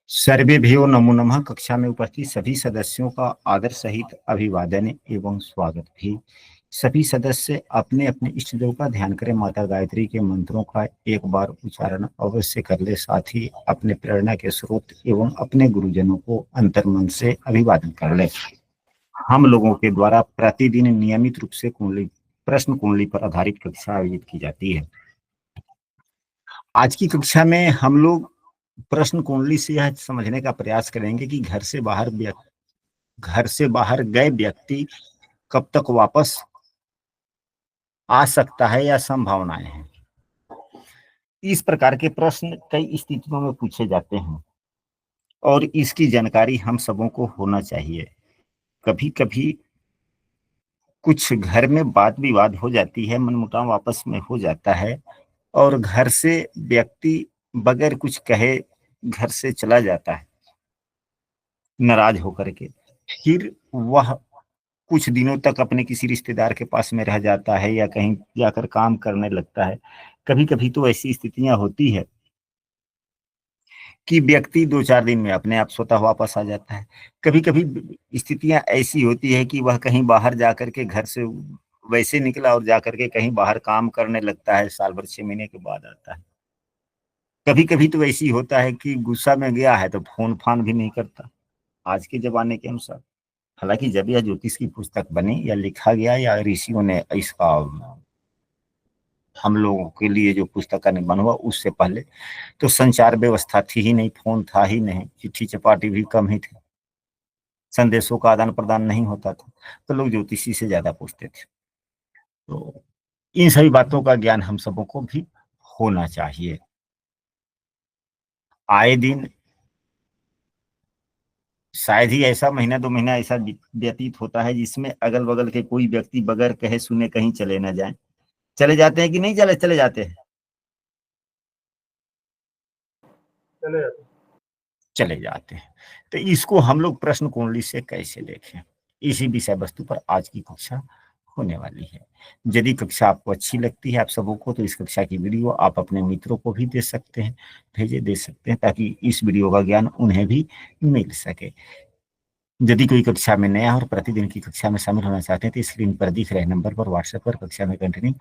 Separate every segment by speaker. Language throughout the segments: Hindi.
Speaker 1: सर्वेभ्यो नमो नमः। कक्षा में उपस्थित सभी सदस्यों का आदर सहित अभिवादन एवं स्वागत भी। सभी सदस्य अपने अपने इष्ट देव का ध्यान करें। माता गायत्री के मंत्रों का एक बार उच्चारण अवश्य कर ले। साथ ही अपने प्रेरणा के स्रोत एवं अपने गुरुजनों को अंतर्मन से अभिवादन कर ले। हम लोगों के द्वारा प्रतिदिन नियमित रूप से कुंडली प्रश्न कुंडली पर आधारित कक्षा आयोजित की जाती है। आज की कक्षा में हम लोग प्रश्न कुंडली से यह समझने का प्रयास करेंगे कि घर से बाहर गए व्यक्ति कब तक वापस आ सकता है या संभावनाएं हैं। इस प्रकार के प्रश्न कई स्थितियों में पूछे जाते हैं और इसकी जानकारी हम सबों को होना चाहिए। कभी कभी कुछ घर में वाद विवाद हो जाती है, मनमुटाव आपस में हो जाता है और घर से व्यक्ति बगैर कुछ कहे घर से चला जाता है नाराज होकर के। फिर वह कुछ दिनों तक अपने किसी रिश्तेदार के पास में रह जाता है या कहीं जाकर काम करने लगता है। कभी कभी तो ऐसी स्थितियां होती है कि व्यक्ति 2-4 दिन में अपने आप स्वतः वापस आ जाता है। कभी कभी स्थितियां ऐसी होती है कि वह कहीं बाहर जाकर के घर से वैसे निकला और जाकर के कहीं बाहर काम करने लगता है, साल भर 6 महीने के बाद आता है। कभी कभी तो ऐसी होता है कि गुस्सा में गया है तो फोन फान भी नहीं करता आज के जमाने के अनुसार। हालांकि जब यह ज्योतिष की पुस्तक बनी या लिखा गया या ऋषियों ने इसका हम लोगों के लिए जो पुस्तक का निर्माण हुआ उससे पहले तो संचार व्यवस्था थी ही नहीं, फोन था ही नहीं, चिट्ठी चपाटी भी कम ही थे, संदेशों का आदान प्रदान नहीं होता था, तो लोग ज्योतिषी से ज्यादा पूछते थे। तो इन सभी बातों का ज्ञान हम सबों को भी होना चाहिए। आए दिन शायद ही ऐसा महीना 2 महीना ऐसा व्यतीत होता है जिसमें अगल बगल के कोई व्यक्ति बगैर कहे सुने कहीं चले ना जाए। चले जाते हैं कि नहीं चले जाते हैं?
Speaker 2: चले जाते हैं।
Speaker 1: चले जाते हैं। तो इसको हम लोग प्रश्न कुंडली से कैसे देखें, इसी विषय वस्तु पर आज की कक्षा होने वाली है। यदि कक्षा आपको अच्छी लगती है आप सबों को, तो इस कक्षा की वीडियो आप अपने मित्रों को भी दे सकते हैं, दे सकते हैं, ताकि इस वीडियो का ज्ञान उन्हें भी मिल सके। यदि कोई कक्षा में नया और प्रतिदिन की कक्षा में शामिल होना चाहते हैं तो स्क्रीन पर दिख रहे नंबर पर व्हाट्सएप पर कक्षा में कंटिन्यू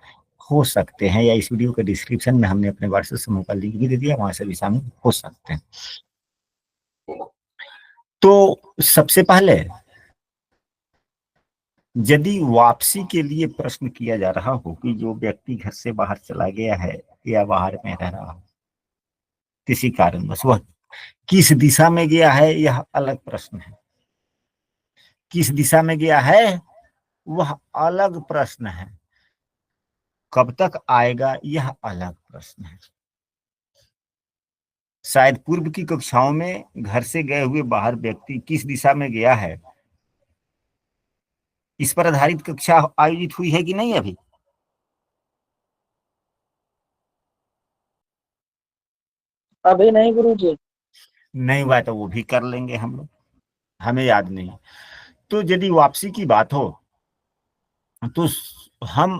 Speaker 1: हो सकते हैं, या इस वीडियो के डिस्क्रिप्शन में हमने अपने व्हाट्सएप समूह का लिंक भी दे दिया, वहां से भी शामिल हो सकते हैं। तो सबसे पहले यदि वापसी के लिए प्रश्न किया जा रहा हो कि जो व्यक्ति घर से बाहर चला गया है या बाहर में रह रहा हो किसी कारणवश, वह किस दिशा में गया है यह अलग प्रश्न है। किस दिशा में गया है वह अलग प्रश्न है। कब तक आएगा यह अलग प्रश्न है। शायद पूर्व की कक्षाओं में घर से गए हुए बाहर व्यक्ति किस दिशा में गया है इस पर आधारित कक्षा आयोजित हुई है कि नहीं अभी?
Speaker 2: अभी नहीं गुरुजी।
Speaker 1: नहीं हुआ तो वो भी कर लेंगे हम लोग, हमें याद नहीं। तो यदि वापसी की बात हो तो हम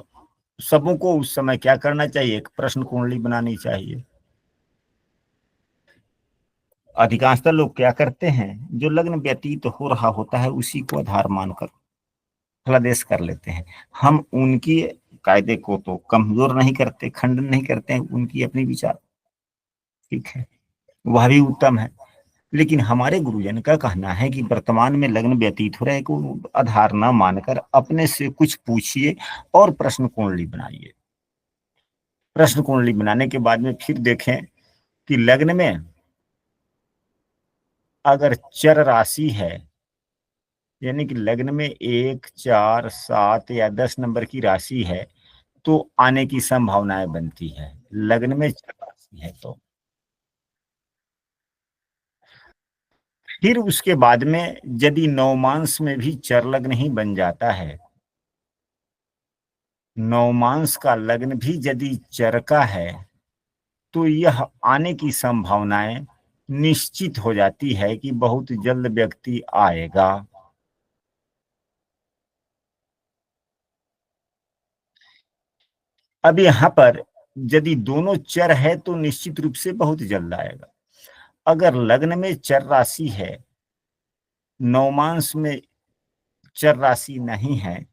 Speaker 1: सबों को उस समय क्या करना चाहिए? एक प्रश्न कुंडली बनानी चाहिए। अधिकांशतः लोग क्या करते हैं, जो लग्न व्यतीत हो रहा होता है उसी को आधार मानकर फलादेश कर लेते हैं। हम उनकी कायदे को तो कमजोर नहीं करते, खंडन नहीं करते हैं, उनकी अपनी विचार ठीक है, वह भी उत्तम है। लेकिन हमारे गुरुजन का कहना है कि वर्तमान में लग्न व्यतीत हो रहे को आधार न मानकर अपने से कुछ पूछिए और प्रश्न कुंडली बनाइए। प्रश्न कुंडली बनाने के बाद में फिर देखें कि लग्न में अगर चर राशि है, यानी कि लग्न में 1, 4, 7 या 10 नंबर की राशि है तो आने की संभावनाएं बनती है। लग्न में चर राशि है तो फिर उसके बाद में यदि नवमांश में भी चर लग्न ही बन जाता है, नवमांश का लग्न भी यदि चर का है तो यह आने की संभावनाएं निश्चित हो जाती है कि बहुत जल्द व्यक्ति आएगा। अब यहाँ पर यदि दोनों चर है तो निश्चित रूप से बहुत जल्द आएगा। अगर लग्न में चर राशि है, नवमांश में चर राशि नहीं है,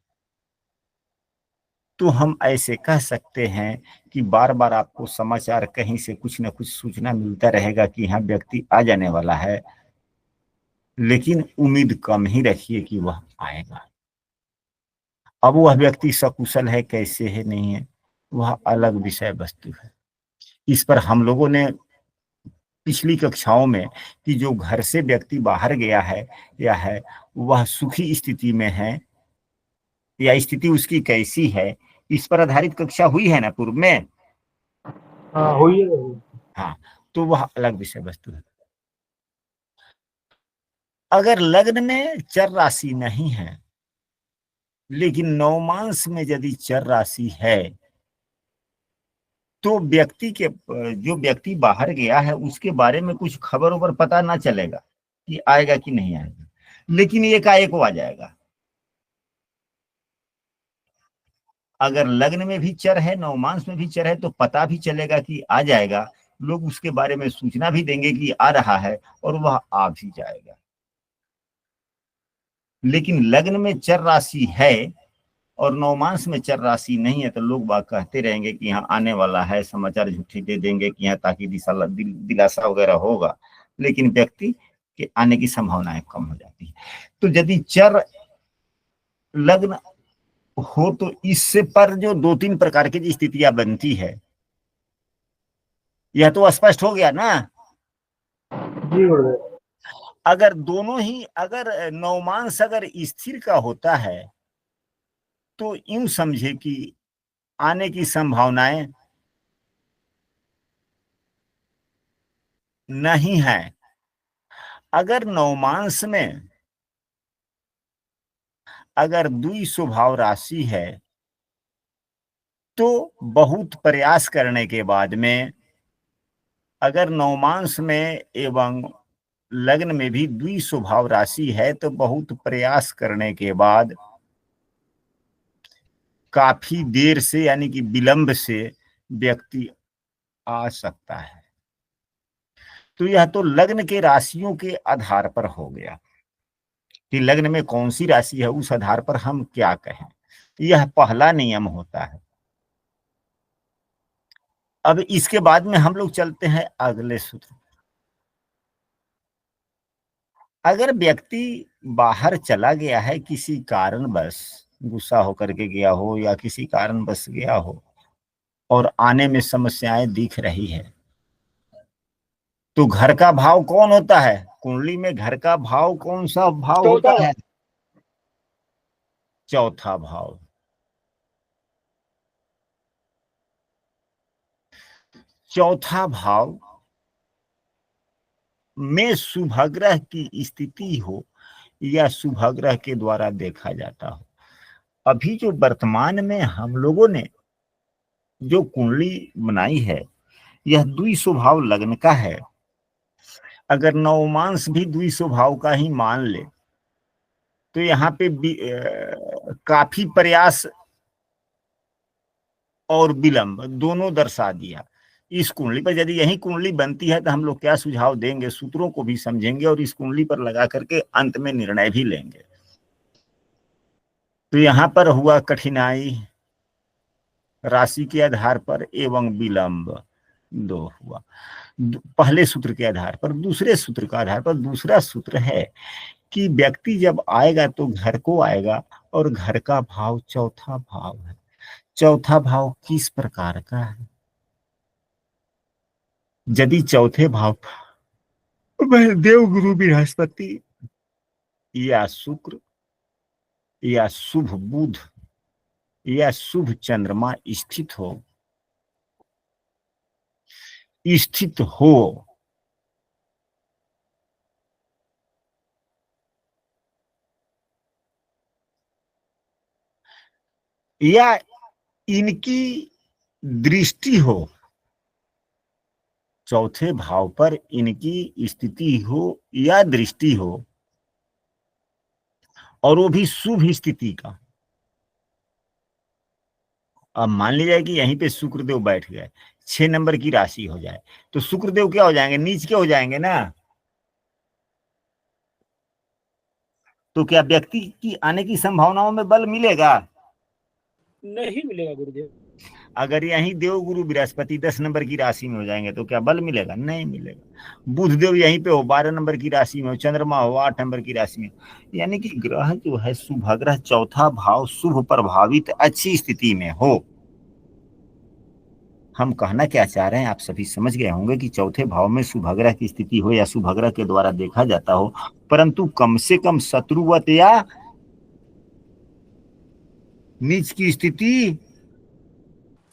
Speaker 1: तो हम ऐसे कह सकते हैं कि बार बार आपको समाचार कहीं से कुछ न कुछ सूचना मिलता रहेगा कि यहाँ व्यक्ति आ जाने वाला है, लेकिन उम्मीद कम ही रखिए कि वह आएगा। अब वह व्यक्ति सकुशल है, कैसे है, नहीं है, वह अलग विषय वस्तु है। इस पर हम लोगों ने पिछली कक्षाओं में कि जो घर से व्यक्ति बाहर गया है या है, वह सुखी स्थिति में है या स्थिति उसकी कैसी है, इस पर आधारित कक्षा हुई है ना पूर्व में।
Speaker 2: हाँ हुई है।
Speaker 1: हाँ, तो वह अलग विषय वस्तु है। अगर लग्न में चर राशि नहीं है, लेकिन नवमांश में यदि चर राशि है, तो व्यक्ति के जो व्यक्ति बाहर गया है उसके बारे में कुछ खबर उबर पता ना चलेगा कि आएगा कि नहीं आएगा, लेकिन एकाएक वो आ जाएगा। अगर लग्न में भी चर है, नवमांश में भी चर है, तो पता भी चलेगा कि आ जाएगा, लोग उसके बारे में सूचना भी देंगे कि आ रहा है, और वह आ भी जाएगा। लेकिन लग्न में चर राशि है और नवमांश में चर राशि नहीं है, तो लोग बात कहते रहेंगे कि यहाँ आने वाला है, समाचार झूठे दे देंगे कि यहाँ ताकि दिलासा वगैरह होगा, लेकिन व्यक्ति के आने की संभावनाएं कम हो जाती है। तो यदि चर लग्न हो तो इससे पर जो 2-3 प्रकार की स्थितियां बनती है, यह तो स्पष्ट हो गया ना।
Speaker 2: जी गुरुदेव।
Speaker 1: अगर दोनों ही, अगर नवमांश अगर स्थिर का होता है, तो यूं समझे कि आने की संभावनाएं नहीं है। अगर नवमांश में अगर द्वि स्वभाव राशि है, तो बहुत प्रयास करने के बाद में, अगर नवमांश में एवं लग्न में भी द्वि स्वभाव राशि है, तो बहुत प्रयास करने के बाद काफी देर से यानी कि विलंब से व्यक्ति आ सकता है। तो यह तो लग्न के राशियों के आधार पर हो गया कि लग्न में कौन सी राशि है, उस आधार पर हम क्या कहें। यह पहला नियम होता है। अब इसके बाद में हम लोग चलते हैं अगले सूत्र। अगर व्यक्ति बाहर चला गया है किसी कारणवश, गुस्सा होकर के गया हो या किसी कारणवश गया हो, और आने में समस्याएं दिख रही है, तो घर का भाव कौन होता है? कुंडली में घर का भाव कौन सा भाव होता है? चौथा भाव। चौथा भाव में शुभग्रह की स्थिति हो या शुभग्रह के द्वारा देखा जाता हो। अभी जो वर्तमान में हम लोगों ने जो कुंडली बनाई है, यह द्वि स्वभाव लग्न का है। अगर नवमांश भी द्वि स्वभाव का ही मान ले, तो यहाँ पे काफी प्रयास और विलंब दोनों दर्शा दिया। इस कुंडली पर यदि यही कुंडली बनती है, तो हम लोग क्या सुझाव देंगे, सूत्रों को भी समझेंगे और इस कुंडली पर लगा करके अंत में निर्णय भी लेंगे। तो यहाँ पर हुआ कठिनाई राशि के आधार पर एवं विलंब, दो हुआ पहले सूत्र के आधार पर। दूसरे सूत्र का आधार पर दूसरा सूत्र है कि व्यक्ति जब आएगा तो घर को आएगा, और घर का भाव चौथा भाव है। चौथा भाव किस प्रकार का है? यदि चौथे भाव में देवगुरु बृहस्पति या शुक्र या शुभ बुध या शुभ चंद्रमा स्थित हो, या इनकी दृष्टि हो, चौथे भाव पर इनकी स्थिति हो या दृष्टि हो, और वो भी शुभ स्थिति का। अब मान लीजिए कि यहीं पे शुक्रदेव बैठ गए, 6 नंबर की राशि हो जाए तो शुक्रदेव क्या हो जाएंगे, नीच के हो जाएंगे ना। तो क्या व्यक्ति की आने की संभावनाओं में बल मिलेगा?
Speaker 2: नहीं मिलेगा गुरुदेव।
Speaker 1: अगर यहीं देव गुरु बृहस्पति 10 नंबर की राशि में हो जाएंगे तो क्या बल मिलेगा? नहीं मिलेगा। बुध देव यहीं पे हो 12 नंबर की राशि में हो, चंद्रमा हो 8 नंबर की राशि में, यानी कि ग्रह जो है शुभ ग्रह चौथा भाव शुभ प्रभावित अच्छी स्थिति में हो। हम कहना क्या चाह रहे हैं आप सभी समझ गए होंगे कि चौथे भाव में शुभ ग्रह की स्थिति हो या शुभ ग्रह के द्वारा देखा जाता हो, परंतु कम से कम शत्रुवत या नीच की स्थिति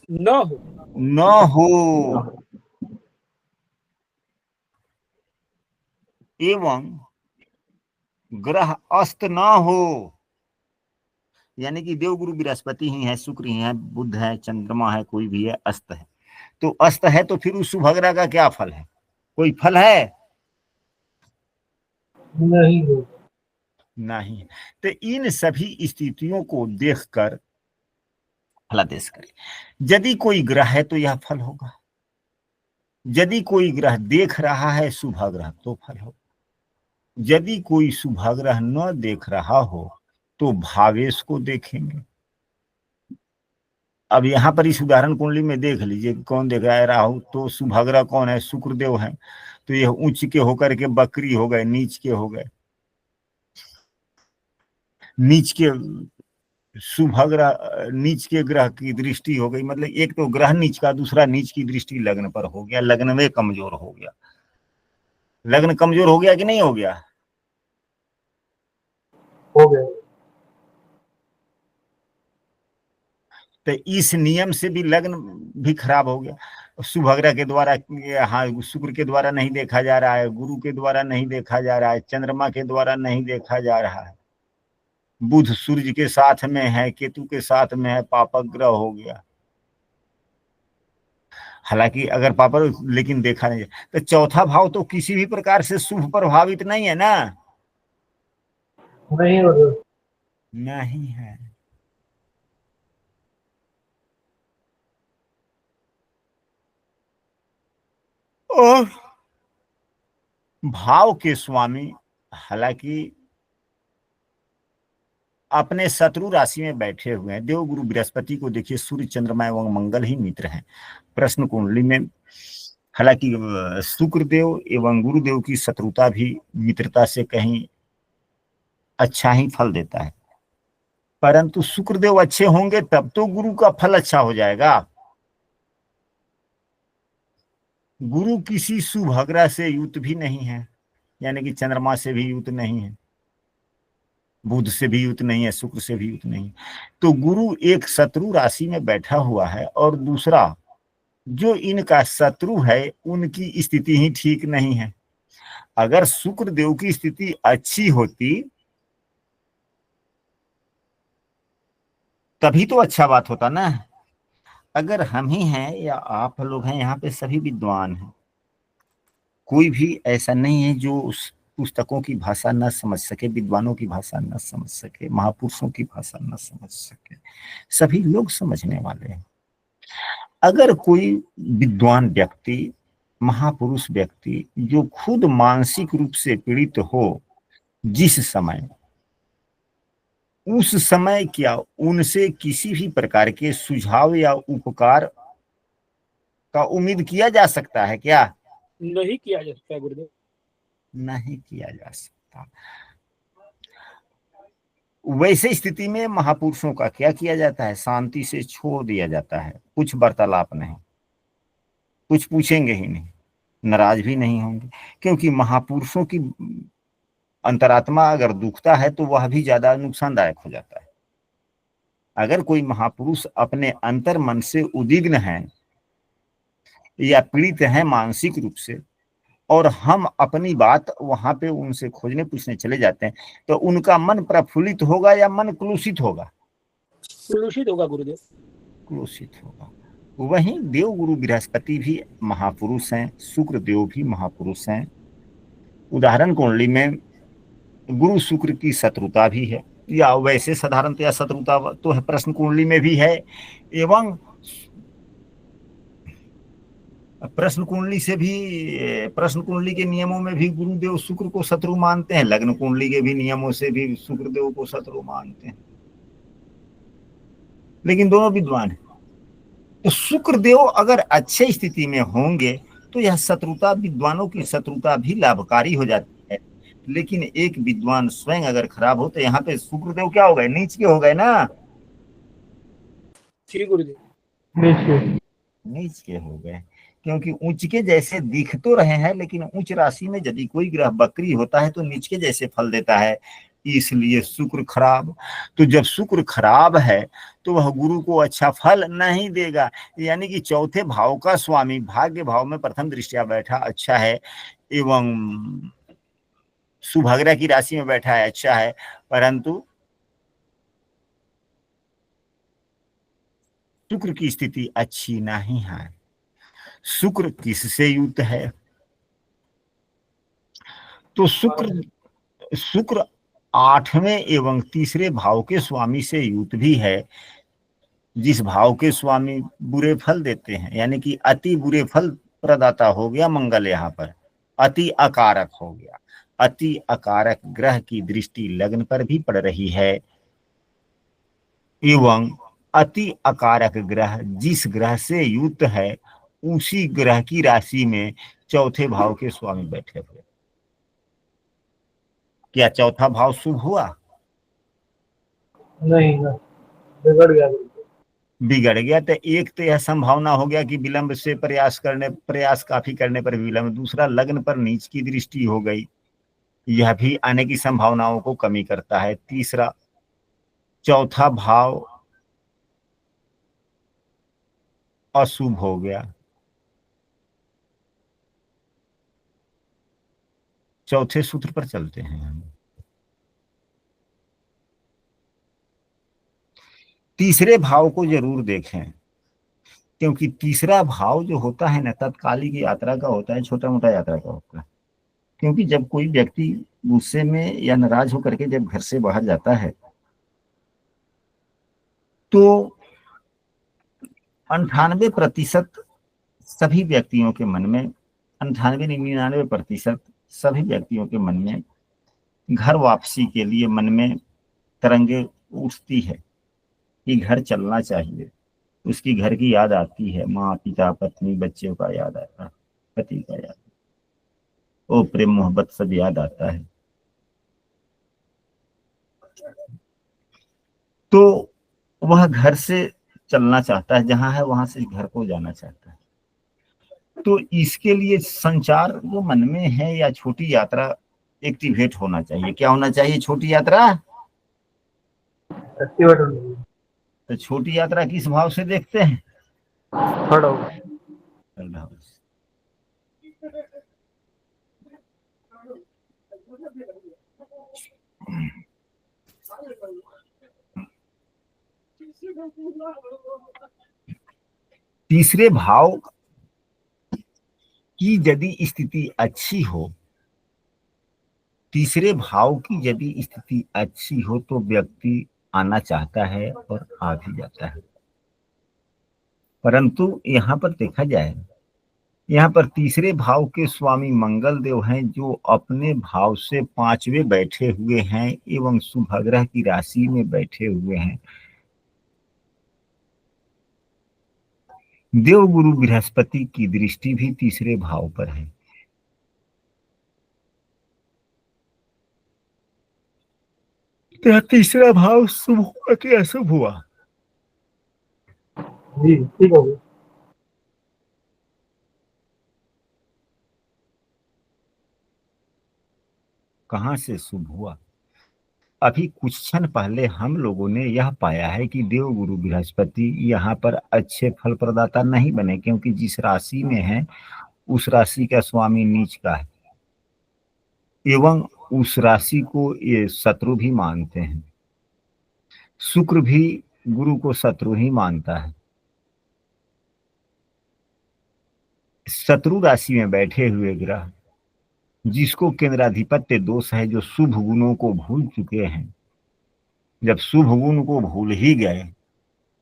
Speaker 2: न हो।
Speaker 1: न हो, एवं ग्रह अस्त न हो। यानी कि देवगुरु बृहस्पति ही है, शुक्र ही है, बुध है, चंद्रमा है, कोई भी है, अस्त है। तो अस्त है तो फिर उस शुभ ग्रह का क्या फल है? कोई फल है?
Speaker 2: नहीं हो।
Speaker 1: नहीं। तो इन सभी स्थितियों को देखकर फलादेश करें। यदि कोई ग्रह है तो यह फल होगा, यदि कोई ग्रह देख रहा है शुभ ग्रह तो फल होगा, यदि कोई शुभ ग्रह न देख रहा हो तो भावेश को देखेंगे। अब यहाँ पर इस उदाहरण कुंडली में देख लीजिए कौन देख रहा है, राहु, तो शुभ ग्रह कौन है? शुक्रदेव है। तो यह उच्च के होकर के बकरी हो गए, नीच के हो गए, नीच के शुभ ग्रह, नीच के ग्रह की दृष्टि हो गई, मतलब एक तो ग्रह नीच का, दूसरा नीच की दृष्टि लग्न पर हो गया, लग्न में कमजोर हो गया। लग्न कमजोर हो गया कि नहीं हो गया?
Speaker 2: हो गया।
Speaker 1: तो इस नियम से भी लग्न भी खराब हो गया। शुभ ग्रह के द्वारा, हाँ, शुक्र के द्वारा नहीं देखा जा रहा है, गुरु के द्वारा नहीं देखा जा रहा है, चंद्रमा के द्वारा नहीं देखा जा रहा है, बुध सूर्य के साथ में है, केतु के साथ में है, पापक ग्रह हो गया। हालांकि अगर पापर लेकिन देखा नहीं जाए तो चौथा भाव तो किसी भी प्रकार से शुभ प्रभावित नहीं है ना।
Speaker 2: नहीं गुरुदेव।
Speaker 1: नहीं है। और भाव के स्वामी हालांकि अपने शत्रु राशि में बैठे हुए हैं। देवगुरु बृहस्पति को देखिए, सूर्य चंद्रमा एवं मंगल ही मित्र हैं प्रश्न कुंडली में। हालांकि शुक्रदेव एवं गुरुदेव की शत्रुता भी मित्रता से कहीं अच्छा ही फल देता है, परंतु शुक्रदेव अच्छे होंगे तब तो गुरु का फल अच्छा हो जाएगा। गुरु किसी शुभ ग्रह से युत भी नहीं है, यानी कि चंद्रमा से भी युत नहीं है, बुध से भी युत नहीं है, शुक्र से भी युत नहीं। तो गुरु एक शत्रु राशि में बैठा हुआ है, और दूसरा जो इनका शत्रु है उनकी स्थिति ही ठीक नहीं है। अगर शुक्र देव की स्थिति अच्छी होती तभी तो अच्छा बात होता ना। अगर हम ही हैं या आप लोग हैं, यहाँ पे सभी विद्वान हैं, कोई भी ऐसा नहीं है जो उस पुस्तकों की भाषा न समझ सके, विद्वानों की भाषा न समझ सके, महापुरुषों की भाषा न समझ सके, सभी लोग समझने वाले हैं। अगर कोई विद्वान व्यक्ति, महापुरुष व्यक्ति जो खुद मानसिक रूप से पीड़ित हो जिस समय, उस समय क्या उनसे किसी भी प्रकार के सुझाव या उपकार का उम्मीद किया जा सकता है क्या?
Speaker 2: नहीं किया जा सकता गुरुदेव।
Speaker 1: नहीं किया जा सकता। वैसे स्थिति में महापुरुषों का क्या किया जाता है? शांति से छोड़ दिया जाता है, कुछ वार्तालाप नहीं, कुछ पूछेंगे ही नहीं, नाराज भी नहीं होंगे, क्योंकि महापुरुषों की अंतरात्मा अगर दुखता है तो वह भी ज्यादा नुकसानदायक हो जाता है। अगर कोई महापुरुष अपने अंतर मन से उद्विग्न है या पीड़ित है मानसिक रूप से, और हम अपनी बात वहां पे उनसे खोजने पूछने चले जाते हैं, तो उनका मन प्रफुल्लित होगा या मन क्लुषित होगा?
Speaker 2: क्लुषित होगा गुरुदेव।
Speaker 1: क्लुषित होगा। वहीं देव गुरु बृहस्पति भी महापुरुष हैं, शुक्र देव भी महापुरुष हैं। उदाहरण कुंडली में गुरु शुक्र की शत्रुता भी है, या वैसे साधारणतया शत्रुता तो है, प्रश्न कुंडली में भी है, एवं प्रश्न कुंडली से भी, प्रश्न कुंडली के नियमों में भी गुरुदेव शुक्र को शत्रु मानते हैं, लग्न कुंडली के भी नियमों से भी शुक्रदेव को शत्रु मानते हैं, लेकिन दोनों विद्वान हैं। तो शुक्रदेव अगर अच्छे स्थिति में होंगे तो यह शत्रुता, विद्वानों की शत्रुता भी लाभकारी हो जाती है। लेकिन एक विद्वान स्वयं अगर खराब हो तो यहाँ पे शुक्रदेव क्या हो गए, नीच के हो गए ना,
Speaker 2: जी गुरुदेव।
Speaker 1: नीच के हो गए, क्योंकि उच्च के जैसे दिख तो रहे हैं, लेकिन उच्च राशि में यदि कोई ग्रह वक्री होता है तो नीच के जैसे फल देता है, इसलिए शुक्र खराब। तो जब शुक्र खराब है तो वह गुरु को अच्छा फल नहीं देगा। यानी कि चौथे भाव का स्वामी भाग्य भाव में प्रथम दृष्टिया बैठा अच्छा है, एवं सुभग्रह की राशि में बैठा है अच्छा है, परंतु शुक्र की स्थिति अच्छी नहीं है। शुक्र किससे युक्त है? तो शुक्र शुक्र आठवें एवं तीसरे भाव के स्वामी से युक्त भी है, जिस भाव के स्वामी बुरे फल देते हैं, यानी कि अति बुरे फल प्रदाता हो गया मंगल, यहाँ पर अति अकारक हो गया। अति अकारक ग्रह की दृष्टि लग्न पर भी पड़ रही है, एवं अति अकारक ग्रह जिस ग्रह से युक्त है उसी ग्रह की राशि में चौथे भाव के स्वामी बैठे हुए। क्या चौथा भाव शुभ हुआ?
Speaker 2: नहीं ना, बिगड़ गया।
Speaker 1: बिगड़ गया। तो एक तो यह संभावना हो गया कि विलंब से प्रयास काफी करने पर विलंब। दूसरा, लग्न पर नीच की दृष्टि हो गई, यह भी आने की संभावनाओं को कमी करता है। तीसरा, चौथा भाव अशुभ हो गया। चौथे सूत्र पर चलते हैं हम। तीसरे भाव को जरूर देखें, क्योंकि तीसरा भाव जो होता है ना, तत्कालिक यात्रा का होता है, छोटा मोटा यात्रा का होता है। क्योंकि जब कोई व्यक्ति गुस्से में या नाराज होकर के जब घर से बाहर जाता है तो 98% सभी व्यक्तियों के मन में, 98-99% सभी व्यक्तियों के मन में घर वापसी के लिए मन में तरंगे उठती है कि घर चलना चाहिए। उसकी घर की याद आती है, माँ पिता पत्नी बच्चों का याद आता है, पति का याद, वो प्रेम मोहब्बत सब याद आता है। तो वह घर से चलना चाहता है, जहां है वहां से घर को जाना चाहता है। तो इसके लिए संचार जो मन में है या छोटी यात्रा एक्टिवेट होना चाहिए। क्या होना चाहिए? छोटी यात्रा
Speaker 2: एक्टिवेट होने लगी।
Speaker 1: तो छोटी यात्रा किस भाव से देखते हैं?
Speaker 2: Third house.
Speaker 1: Third house. तीसरे भाव की यदि स्थिति अच्छी हो, तीसरे भाव की यदि स्थिति अच्छी हो तो व्यक्ति आना चाहता है और आ भी जाता है। परंतु यहाँ पर देखा जाए, यहाँ पर तीसरे भाव के स्वामी मंगल देव हैं, जो अपने भाव से पांचवें बैठे हुए हैं एवं शुभग्रह की राशि में बैठे हुए हैं। देव गुरु बृहस्पति की दृष्टि भी तीसरे भाव पर है। तो तीसरा भाव शुभ हुआ कि अशुभ हुआ?
Speaker 2: जी ठीक हो गया।
Speaker 1: कहां से शुभ हुआ? अभी कुछ क्षण पहले हम लोगों ने यह पाया है कि देव गुरु बृहस्पति यहाँ पर अच्छे फल प्रदाता नहीं बने, क्योंकि जिस राशि में है उस राशि का स्वामी नीच का है, एवं उस राशि को ये शत्रु भी मानते हैं। शुक्र भी गुरु को शत्रु ही मानता है। शत्रु राशि में बैठे हुए ग्रह जिसको केंद्राधिपत्य दोष है, जो शुभ गुणों को भूल चुके हैं, जब शुभ गुण को भूल ही गए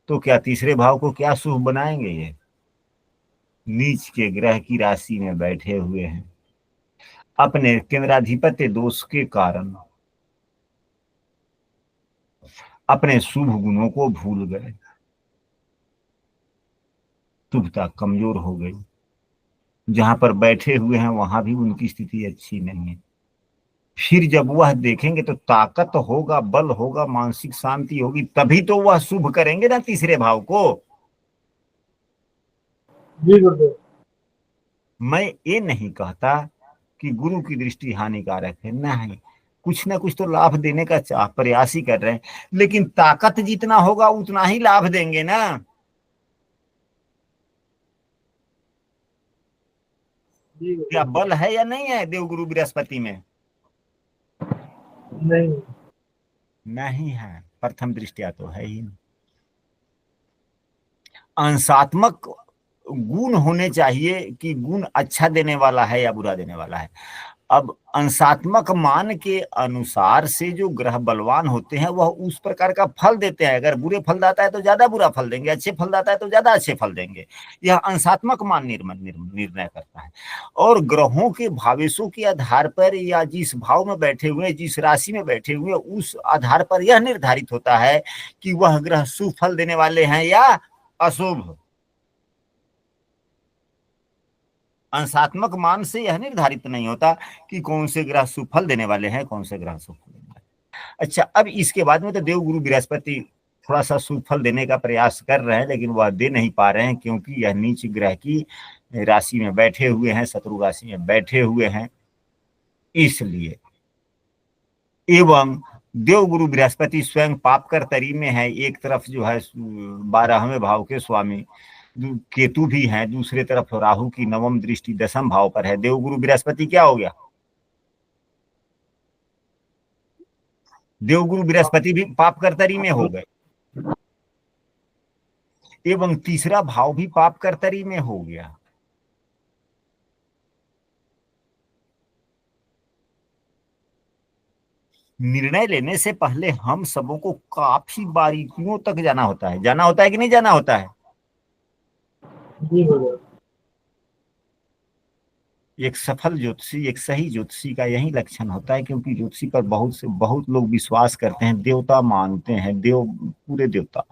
Speaker 1: तो क्या तीसरे भाव को क्या शुभ बनाएंगे? ये नीच के ग्रह की राशि में बैठे हुए हैं, अपने केंद्राधिपत्य दोष के कारण अपने शुभ गुणों को भूल गए, शुभता कमजोर हो गई। जहां पर बैठे हुए हैं वहां भी उनकी स्थिति अच्छी नहीं है। फिर जब वह देखेंगे तो ताकत होगा, बल होगा, मानसिक शांति होगी, तभी तो वह शुभ करेंगे ना तीसरे भाव को।
Speaker 2: जी गुरुदेव।
Speaker 1: मैं ये नहीं कहता कि गुरु की दृष्टि हानिकारक है, नहीं, कुछ ना कुछ तो लाभ देने का प्रयास ही कर रहे हैं, लेकिन ताकत जितना होगा उतना ही लाभ देंगे ना।
Speaker 2: जी
Speaker 1: क्या
Speaker 2: गुरुदेव।
Speaker 1: बल है या नहीं है देवगुरु बृहस्पति में?
Speaker 2: नहीं।
Speaker 1: नहीं है, प्रथम दृष्टिया तो है ही नहीं। अंशात्मक गुण होने चाहिए कि गुण अच्छा देने वाला है या बुरा देने वाला है। अब अंशात्मक मान के अनुसार से जो ग्रह बलवान होते हैं वह उस प्रकार का फल देते हैं। अगर बुरे फल दाता है तो ज्यादा बुरा फल देंगे, अच्छे फल दाता है तो ज्यादा अच्छे फल देंगे। यह अंशात्मक मान निर्णय करता है। और ग्रहों के भावेशों के आधार पर या जिस भाव में बैठे हुए, जिस राशि में बैठे हुए, उस आधार पर यह निर्धारित होता है कि वह ग्रह शुभ फल देने वाले हैं या अशुभ। अंशात्मक मान से यह निर्धारित नहीं होता कि कौन से ग्रह शुभ फल देने वाले हैं, कौन से ग्रह शुभ फल देने वाले हैं। अच्छा, अब इसके बाद में तो देवगुरु बृहस्पति थोड़ा सा शुभ फल देने का प्रयास कर रहे हैं, लेकिन वह दे नहीं पा रहे हैं क्योंकि यह नीच ग्रह की राशि में बैठे हुए हैं, शत्रु राशि में बैठे हुए हैं, इसलिए। एवं देवगुरु बृहस्पति स्वयं पाप कर तरी में है। एक तरफ जो है 12वें भाव के स्वामी केतु भी हैं, दूसरे तरफ राहु की नवम दृष्टि 10वें भाव पर है। देवगुरु बृहस्पति क्या हो गया? देवगुरु बृहस्पति भी पाप करतरी में हो गए, एवं तीसरा भाव भी पाप करतरी में हो गया। निर्णय लेने से पहले हम सबों को काफी बारीकियों तक जाना होता है। जाना होता है कि नहीं जाना होता है?
Speaker 2: जी गुरुदेव।
Speaker 1: एक सफल ज्योतिषी, एक सही ज्योतिषी का यही लक्षण होता है, क्योंकि ज्योतिषी पर बहुत लोग विश्वास करते हैं, देवता मानते हैं, पूरे देवता।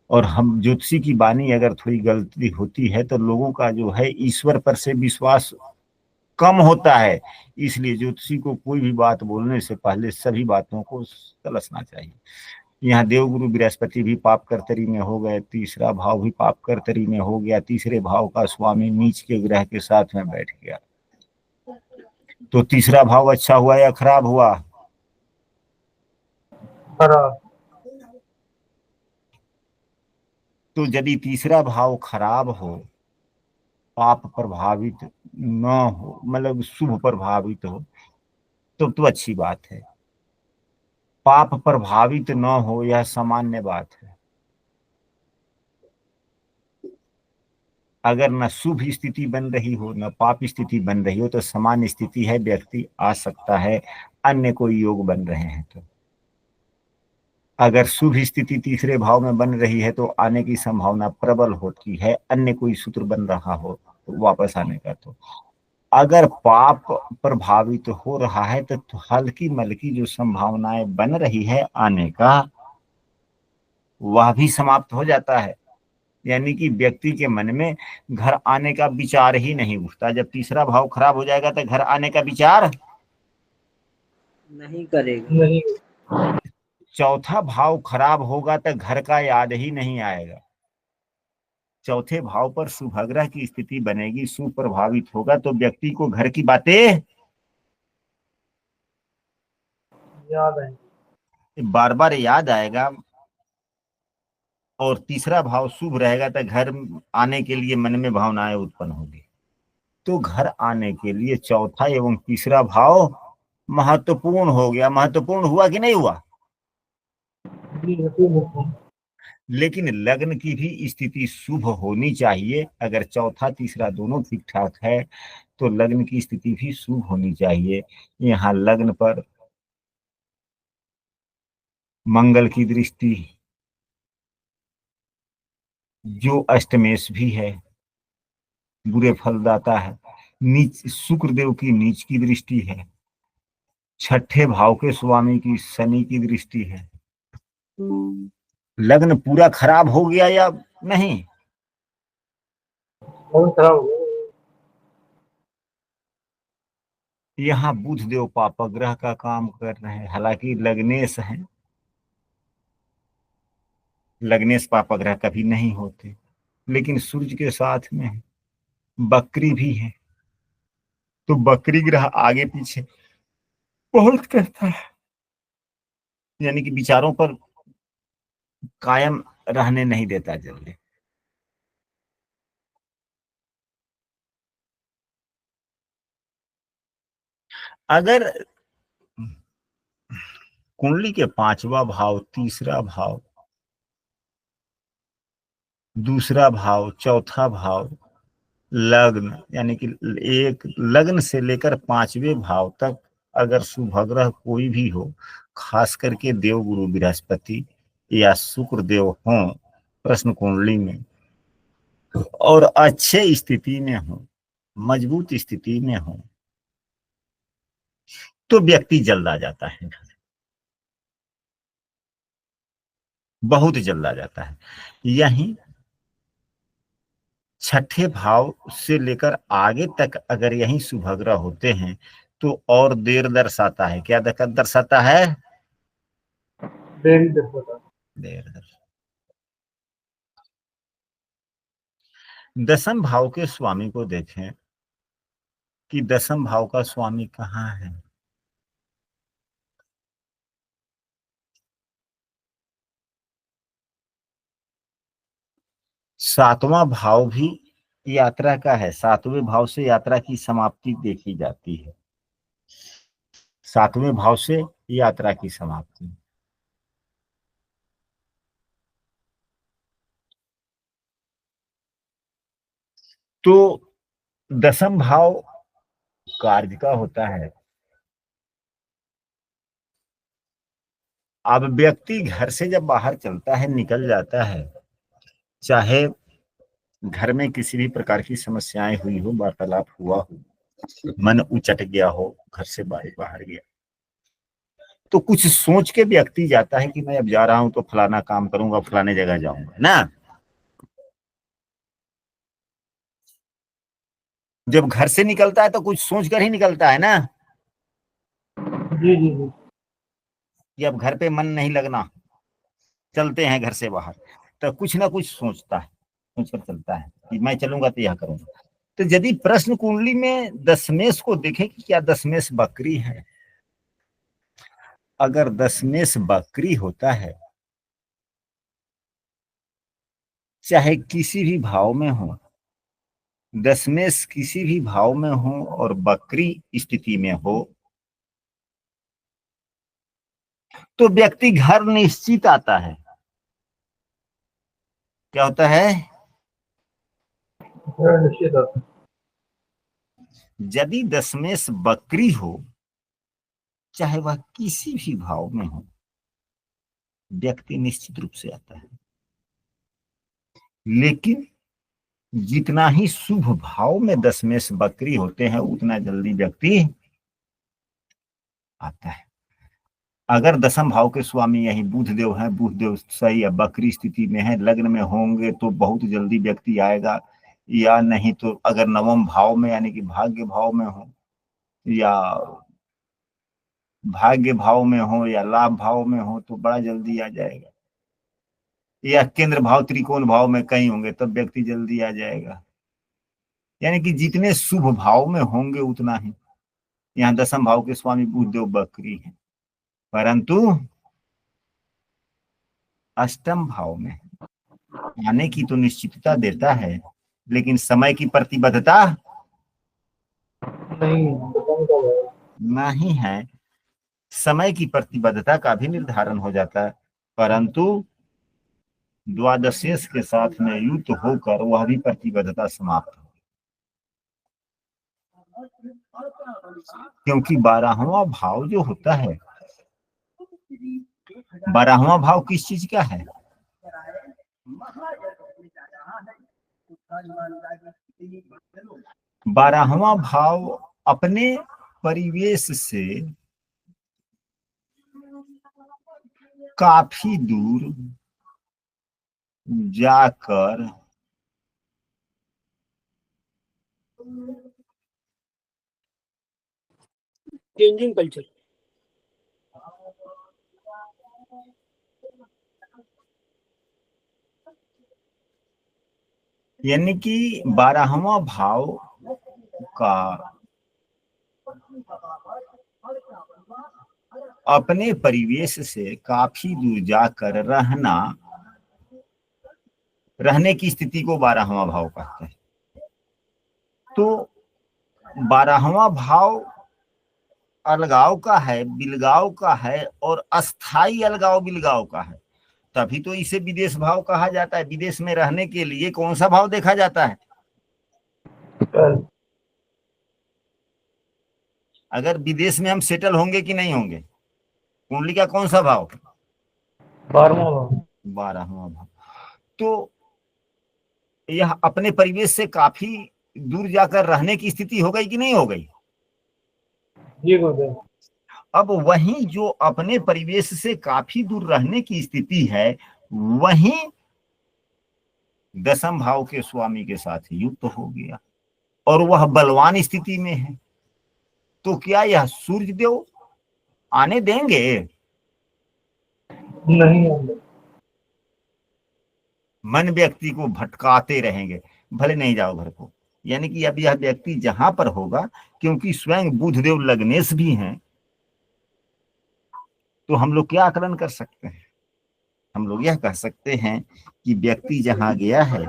Speaker 1: और हम ज्योतिषी की वाणी अगर थोड़ी गलती होती है तो लोगों का जो है ईश्वर पर से विश्वास कम होता है। इसलिए ज्योतिषी को कोई भी बात बोलने से पहले सभी बातों को तलसना चाहिए। यहाँ देवगुरु बृहस्पति भी पाप करतरी में हो गए, तीसरा भाव भी पाप करतरी में हो गया, तीसरे भाव का स्वामी नीच के ग्रह के साथ में बैठ गया। तो तीसरा भाव अच्छा हुआ या खराब हुआ?
Speaker 2: खराब।
Speaker 1: तो यदि तीसरा भाव खराब हो, पाप प्रभावित न हो, मतलब शुभ प्रभावित हो, तो अच्छी बात है। पाप प्रभावित न हो यह सामान्य बात है। अगर न शुभ स्थिति बन रही हो न पाप स्थिति बन रही हो तो सामान्य स्थिति है, व्यक्ति आ सकता है, अन्य कोई योग बन रहे हैं तो। अगर शुभ स्थिति तीसरे भाव में बन रही है तो आने की संभावना प्रबल होती है, अन्य कोई सूत्र बन रहा हो तो वापस आने का। तो अगर पाप प्रभावित हो रहा है तो हल्की मलकी जो संभावनाएं बन रही है आने का, वह भी समाप्त हो जाता है। यानी कि व्यक्ति के मन में घर आने का विचार ही नहीं उठता। जब तीसरा भाव खराब हो जाएगा तो घर आने का विचार
Speaker 3: नहीं करेगा।
Speaker 2: नहीं।
Speaker 1: चौथा भाव खराब होगा तो घर का याद ही नहीं आएगा। चौथे भाव पर शुभग्रह की स्थिति बनेगी, सुप्रभावित होगा तो व्यक्ति को घर की बातें
Speaker 2: याद है।
Speaker 1: बार बार याद आएगा। और तीसरा भाव शुभ रहेगा तो घर आने के लिए मन में भावनाएं उत्पन्न होगी। तो घर आने के लिए चौथा एवं तीसरा भाव महत्वपूर्ण हो गया। महत्वपूर्ण हुआ कि नहीं हुआ?
Speaker 2: जी गुरुदेव।
Speaker 1: लेकिन लग्न की भी स्थिति शुभ होनी चाहिए। अगर चौथा तीसरा दोनों ठीक ठाक है तो लग्न की स्थिति भी शुभ होनी चाहिए। यहाँ लग्न पर मंगल की दृष्टि जो अष्टमेश भी है, बुरे फलदाता है। नीच शुक्र देव की नीच की दृष्टि है। छठे भाव के स्वामी की शनि की दृष्टि है। लग्न पूरा खराब हो गया या नहीं?
Speaker 2: बहुत खराब हो गया।
Speaker 1: यहाँ बुध देव पापग्रह का काम कर रहे हैं, हालांकि लग्नेश है। लग्नेश पापग्रह कभी नहीं होते, लेकिन सूर्य के साथ में है। बकरी भी है, तो बकरी ग्रह आगे पीछे बहुत करता है, यानी कि विचारों पर कायम रहने नहीं देता जल्दी। अगर कुंडली के पांचवा भाव, तीसरा भाव, दूसरा भाव, चौथा भाव, लग्न यानी कि एक लग्न से लेकर पांचवें भाव तक अगर शुभ ग्रह कोई भी हो, खास करके देव गुरु बृहस्पति या शुक्र देव हो प्रश्न कुंडली में, और अच्छे स्थिति में हो, मजबूत स्थिति में हो, तो व्यक्ति जल्द आ जाता है, बहुत जल्द आ जाता है। यही छठे भाव से लेकर आगे तक अगर यही शुभ ग्रह होते हैं तो और देर दर्शाता है। क्या दर्शाता है?
Speaker 2: देरी दर्शाता
Speaker 1: देर दर्शाता। दसम भाव के स्वामी को देखें कि दसम भाव का स्वामी कहाँ है। सातवां भाव भी यात्रा का है। सातवें भाव से यात्रा की समाप्ति देखी जाती है। सातवें भाव से यात्रा की समाप्ति। तो दसम भाव कार्य का होता है। अब व्यक्ति घर से जब बाहर चलता है, निकल जाता है, चाहे घर में किसी भी प्रकार की समस्याएं हुई हो, वार्तालाप हुआ हो, मन उचट गया हो, घर से बाहर गया, तो कुछ सोच के व्यक्ति जाता है कि मैं अब जा रहा हूं तो फलाना काम करूंगा, फलाने जगह जाऊंगा ना। जब घर से निकलता है तो कुछ सोच कर ही निकलता है ना
Speaker 2: है। जी जी जी।
Speaker 1: कि अब घर पे मन नहीं लगना, चलते हैं घर से बाहर, तो कुछ ना कुछ सोचता है, सोचकर चलता है कि मैं चलूंगा तो यह करूंगा। तो यदि प्रश्न कुंडली में दशमेश को देखें कि क्या दशमेश बकरी है, अगर दशमेश बकरी होता है, चाहे किसी भी भाव में हो, दशमेश किसी भी भाव में हो और बकरी स्थिति में हो, तो व्यक्ति घर निश्चित आता है। क्या होता है?
Speaker 2: निश्चित आता है।
Speaker 1: यदि दशमेश बकरी हो, चाहे वह किसी भी भाव में हो, व्यक्ति निश्चित रूप से आता है। लेकिन जितना ही शुभ भाव में दशमेश बकरी होते हैं, उतना जल्दी व्यक्ति आता है। अगर दसम भाव के स्वामी यही बुध देव है, बुध देव सही है, बकरी स्थिति में है, लग्न में होंगे तो बहुत जल्दी व्यक्ति आएगा, या नहीं तो अगर नवम भाव में यानी कि भाग्य भाव में हो, या भाग्य भाव में हो या लाभ भाव में हो, तो बड़ा जल्दी आ जाएगा। या केंद्र भाव त्रिकोण भाव में कहीं होंगे तब व्यक्ति जल्दी आ जाएगा। यानी कि जितने शुभ भाव में होंगे उतना ही। यहाँ दसम भाव के स्वामी बुध देव बकरी है, परंतु अष्टम भाव में आने की तो निश्चितता देता है, लेकिन समय की प्रतिबद्धता
Speaker 2: नहीं बताने का है।
Speaker 1: नहीं है। समय की प्रतिबद्धता का भी निर्धारण हो जाता है, परंतु द्वादशेश के साथ में युक्त होकर वह भी प्रतिबद्धता समाप्त हो, क्योंकि 12वां भाव जो होता है, 12वां भाव किस चीज का है? 12वां भाव अपने परिवेश से काफी दूर जाकर
Speaker 3: चेंजिंग कल्चर।
Speaker 1: यानी कि 12वां भाव का अपने परिवेश से काफी दूर जाकर रहने की स्थिति को 12वां भाव कहते हैं। तो 12वां भाव अलगाव का है, बिलगाव का है और अस्थाई अलगाव बिलगाव का है, तभी तो इसे विदेश भाव कहा जाता है। विदेश में रहने के लिए कौन सा भाव देखा जाता है? अगर विदेश में हम सेटल होंगे कि नहीं होंगे, कुंडली का कौन सा भाव?
Speaker 2: 12वां भाव।
Speaker 1: 12वां भाव। तो यह अपने परिवेश से काफी दूर जाकर रहने की स्थिति हो गई कि नहीं हो गई?
Speaker 2: जी गुरुदेव।
Speaker 1: अब वहीं जो अपने परिवेश से काफी दूर रहने की स्थिति है, वहीं 10वें भाव के स्वामी के साथ युक्त हो गया और वह बलवान स्थिति में है। तो क्या यह सूर्य देव आने देंगे?
Speaker 2: नहीं आएंगे।
Speaker 1: मन व्यक्ति को भटकाते रहेंगे, भले नहीं जाओ घर को। यानी कि अब यह व्यक्ति जहां पर होगा, क्योंकि स्वयं बुधदेव लग्नेश भी हैं, तो हम लोग क्या आकलन कर सकते हैं? हम लोग यह कह सकते हैं कि व्यक्ति जहां गया है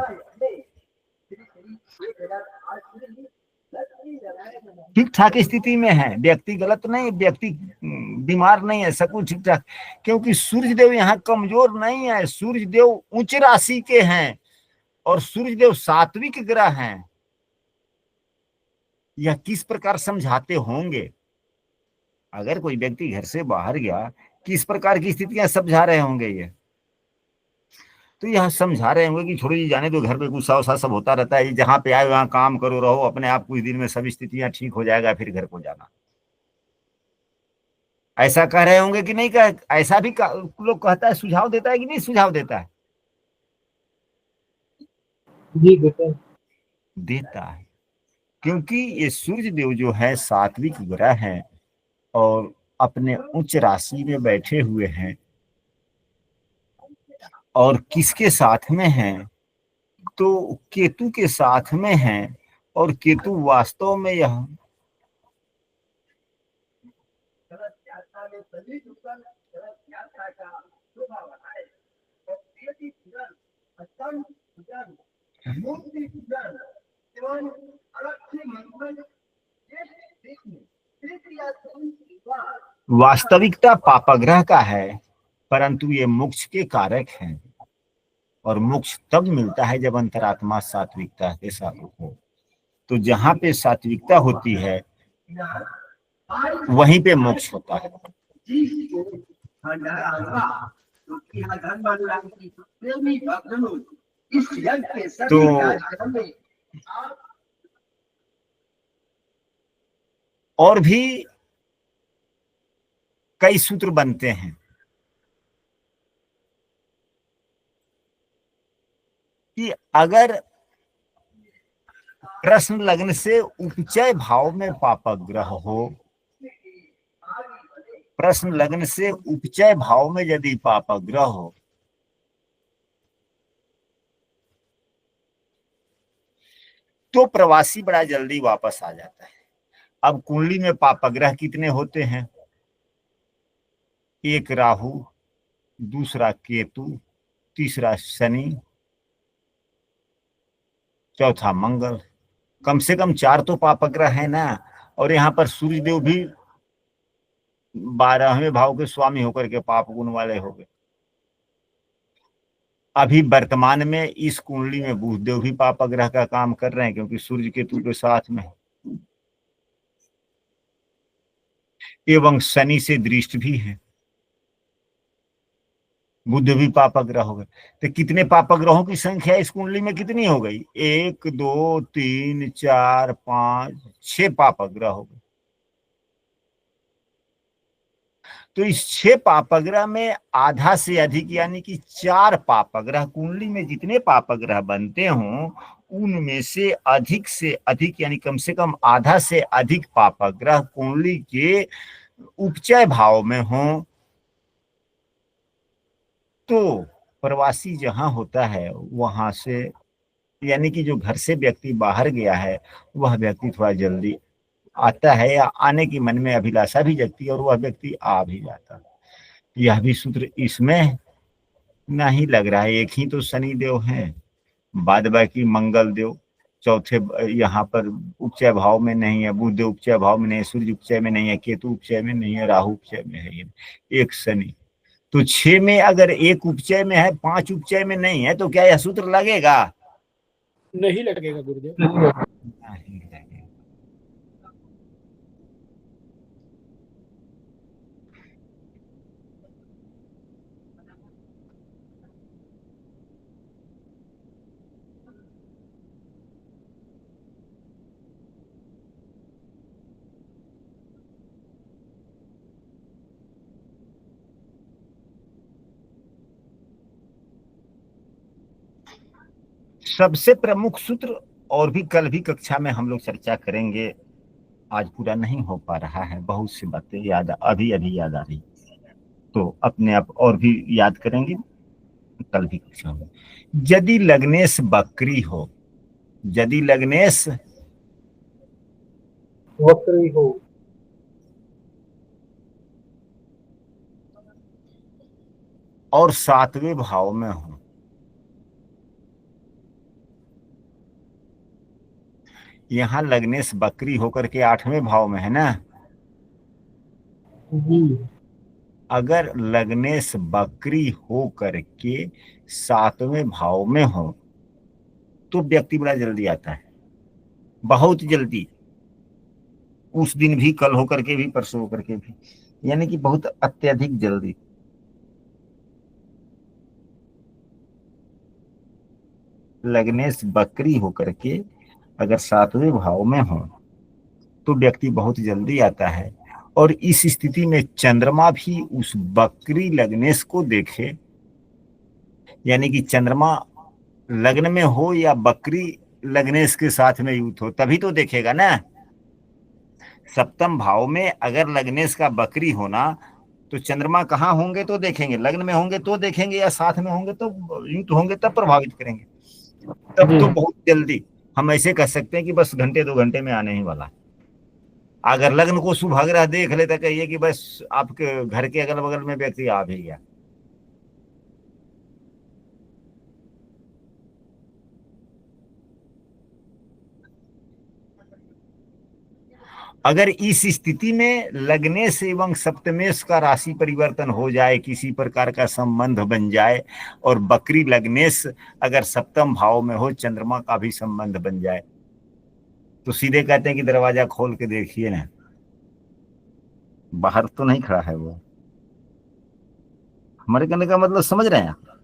Speaker 1: ठीक ठाक स्थिति में है, व्यक्ति गलत नहीं, व्यक्ति बीमार नहीं है, सब कुछ ठीक ठाक। क्योंकि सूर्य देव यहाँ कमजोर नहीं है, सूर्य देव उच्च राशि के हैं और सूर्य देव सात्विक ग्रह हैं। यह किस प्रकार समझाते होंगे? अगर कोई व्यक्ति घर से बाहर गया, किस प्रकार की स्थितियां समझा रहे होंगे ये? तो यह समझा रहे होंगे कि छोड़ो जी, जाने दो, घर पे गुस्सा वुस्सा सब होता रहता है, जहां पे आए वहां काम करो, रहो अपने आप, कुछ दिन में सब स्थितियां ठीक हो जाएगा, फिर घर को जाना। ऐसा कह रहे होंगे कि नहीं? कह ऐसा भी लोग कहता है, सुझाव देता है कि नहीं सुझाव देता है?
Speaker 2: जी देते हैं।
Speaker 1: देता है, क्योंकि ये सूर्य देव जो है सात्विक ग्रह है और अपने उच्च राशि में बैठे हुए हैं। और किसके साथ में हैं? तो केतु के साथ में हैं। और केतु वास्तव में यह वास्तविकता पापग्रह का है, परंतु ये मोक्ष के कारक हैं और मोक्ष तब मिलता है जब अंतरात्मा सात्विकता के साथ हो। तो जहां पे सात्विकता होती है वहीं पे मोक्ष होता है। तो और भी कई सूत्र बनते हैं कि अगर प्रश्न लग्न से उपचय भाव में पापग्रह हो, प्रश्न लग्न से उपचय भाव में यदि पापग्रह हो, तो प्रवासी बड़ा जल्दी वापस आ जाता है। अब कुंडली में पापग्रह कितने होते हैं? एक राहु, दूसरा केतु, तीसरा शनि, चौथा मंगल। कम से कम 4 तो पापग्रह है ना। और यहाँ पर सूर्य देव भी 12वें भाव के स्वामी होकर के पाप गुण वाले हो गए। अभी वर्तमान में इस कुंडली में बुधदेव भी पापग्रह का काम कर रहे हैं, क्योंकि सूर्य केतु के साथ में, एवं शनि से दृष्ट भी है। बुध भी पाप ग्रह हो गए। तो कितने पाप ग्रहों की संख्या इस कुंडली में कितनी हो गई? 1 2 3 4 5 6 पाप ग्रह हो गए। तो इस 6 पापग्रह में आधा से अधिक यानी कि 4 पापग्रह, कुंडली में जितने पापग्रह बनते हों उनमें से अधिक यानी कम से कम आधा से अधिक पापग्रह कुंडली के उपचय भाव में हों, तो प्रवासी जहां होता है वहां से, यानी कि जो घर से व्यक्ति बाहर गया है वह व्यक्ति थोड़ा जल्दी आता है या आने की मन में अभिलाषा भी जगती है और वह व्यक्ति आ भी जाता है। यह भी सूत्र इसमें नहीं लग रहा है। एक ही तो शनि देव हैं, बाद बाकी मंगल देव चौथे यहाँ पर उपचय भाव में नहीं है, बुध उपचय भाव में नहीं है, सूर्य उपचय में नहीं है, केतु उपचय में नहीं है, राहु उपचय में है, एक शनि। तो 6 में अगर एक उपचय में है, 5 उपचय में नहीं है, तो क्या यह सूत्र लगेगा?
Speaker 3: नहीं लगेगा गुरुदेव।
Speaker 2: नहीं होगा।
Speaker 1: नहीं लगेगा। सबसे प्रमुख सूत्र और भी कल भी कक्षा में हम लोग चर्चा करेंगे, आज पूरा नहीं हो पा रहा है, बहुत सी बातें याद अभी अभी याद आ रही, तो अपने आप और भी याद करेंगे कल भी कक्षा में। यदि लग्नेश बकरी हो, यदि लग्नेश
Speaker 2: वक्री हो,
Speaker 1: और 7वें भाव में हो, यहाँ लग्नेश बकरी होकर के 8वें भाव में है ना।
Speaker 2: जी
Speaker 1: अगर लग्नेश बकरी हो करके 7वें भाव में हो तो व्यक्ति बड़ा जल्दी आता है, बहुत जल्दी, उस दिन भी, कल होकर के भी, परसों होकर के भी, यानी कि बहुत अत्यधिक जल्दी। लग्नेश बकरी होकर के अगर 7वें भाव में हो तो व्यक्ति बहुत जल्दी आता है, और इस स्थिति में चंद्रमा भी उस बकरी लग्नेश को देखे, यानी कि चंद्रमा लग्न में हो या बकरी लग्नेश के साथ में युत हो तभी तो देखेगा ना। सप्तम भाव में अगर लग्नेश का बकरी होना तो चंद्रमा कहाँ होंगे तो देखेंगे, लग्न में होंगे तो देखेंगे या साथ में होंगे तो युत होंगे तब प्रभावित करेंगे। तब
Speaker 2: जी
Speaker 1: तो बहुत जल्दी हम ऐसे कह सकते हैं कि बस घंटे 2 घंटे में आने ही वाला। अगर लग्न को शुभ ग्रह देख ले तो कहिए कि बस आपके घर के अगल बगल में व्यक्ति आ भी गया। अगर इस स्थिति में लग्नेश एवं सप्तमेश का राशि परिवर्तन हो जाए, किसी प्रकार का संबंध बन जाए, और बकरी लग्नेश अगर सप्तम भाव में हो, चंद्रमा का भी संबंध बन जाए, तो सीधे कहते हैं कि दरवाजा खोल के देखिए ना, बाहर तो नहीं खड़ा है वो। हमारे कहने का मतलब समझ रहे हैं आप?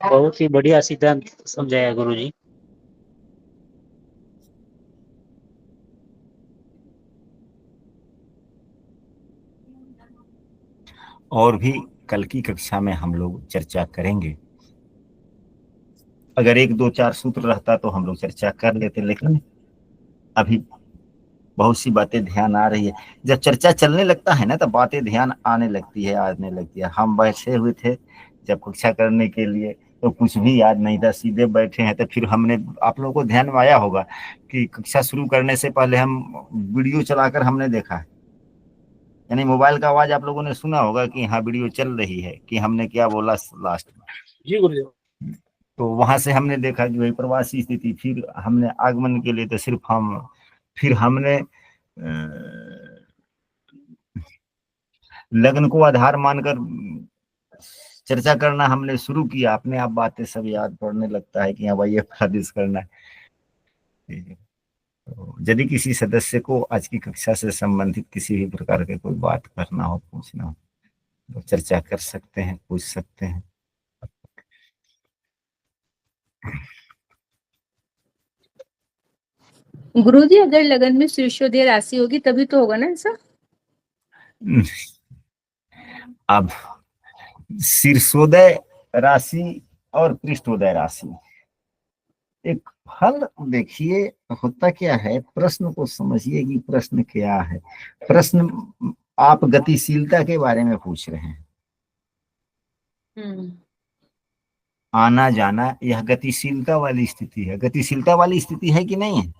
Speaker 4: बहुत ही बढ़िया सिद्धांत समझाया गुरुजी।
Speaker 1: और भी कल की कक्षा में हम लोग चर्चा करेंगे। अगर 1 2 4 सूत्र रहता तो हम लोग चर्चा कर लेते, लेकिन अभी बहुत सी बातें ध्यान आ रही है। जब चर्चा चलने लगता है ना तो बातें ध्यान आने लगती है। हम बैठे हुए थे जब कक्षा करने के लिए तो कुछ भी याद नहीं था, सीधे बैठे हैं। तो फिर हमने, आप लोगों को ध्यान में आया होगा कि कक्षा शुरू करने से पहले हम वीडियो चलाकर हमने देखा है, यानी मोबाइल का आवाज आप लोगों ने सुना होगा कि हाँ वीडियो चल रही है, कि हमने क्या बोला लास्ट में।
Speaker 3: जी गुरुदेव।
Speaker 1: तो वहां से हमने देखा कि वही प्रवासी स्थिति, फिर हमने आगमन के लिए तो सिर्फ हम, फिर हमने लग्न को आधार मानकर चर्चा करना हमने शुरू किया। अपने आप बातें सब याद पड़ने लगता है कि हाँ भाई ये प्रदिश करना है। तो यदि किसी सदस्य को आज की कक्षा से संबंधित किसी भी प्रकार के कोई बात करना हो, पूछना हो, तो चर्चा कर सकते हैं, पूछ सकते हैं।
Speaker 5: गुरुजी अगर लगन में शीर्षोदय राशि होगी तभी तो होगा ना ऐसा?
Speaker 1: अब शीर्षोदय राशि और पृष्ठोदय राशि, एक फल देखिए होता क्या है, प्रश्न को समझिए कि प्रश्न क्या है। प्रश्न आप गतिशीलता के बारे में पूछ रहे हैं। आना जाना, यह गतिशीलता वाली स्थिति है। गतिशीलता वाली स्थिति है कि नहीं है?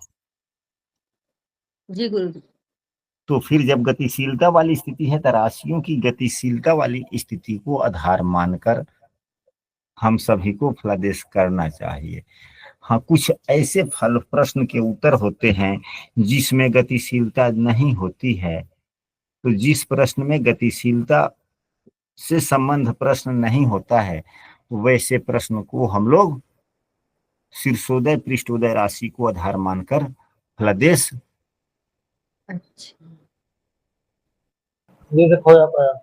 Speaker 5: जी गुरुजी।
Speaker 1: तो फिर जब गतिशीलता वाली स्थिति है तो राशियों की गतिशीलता वाली स्थिति को आधार मानकर हम सभी को फलादेश करना चाहिए। हाँ, कुछ ऐसे फल प्रश्न के उत्तर होते हैं जिसमें गतिशीलता नहीं होती है, तो जिस प्रश्न में गतिशीलता से संबंध प्रश्न नहीं होता है, वैसे प्रश्न को हम लोग शीर्षोदय पृष्ठोदय राशि को आधार मानकर फलादेश।
Speaker 5: अच्छा,
Speaker 2: जैसे खोया पाया।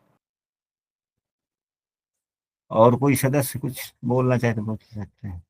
Speaker 1: और कोई सदस्य कुछ बोलना चाहे तो बोल सकते हैं।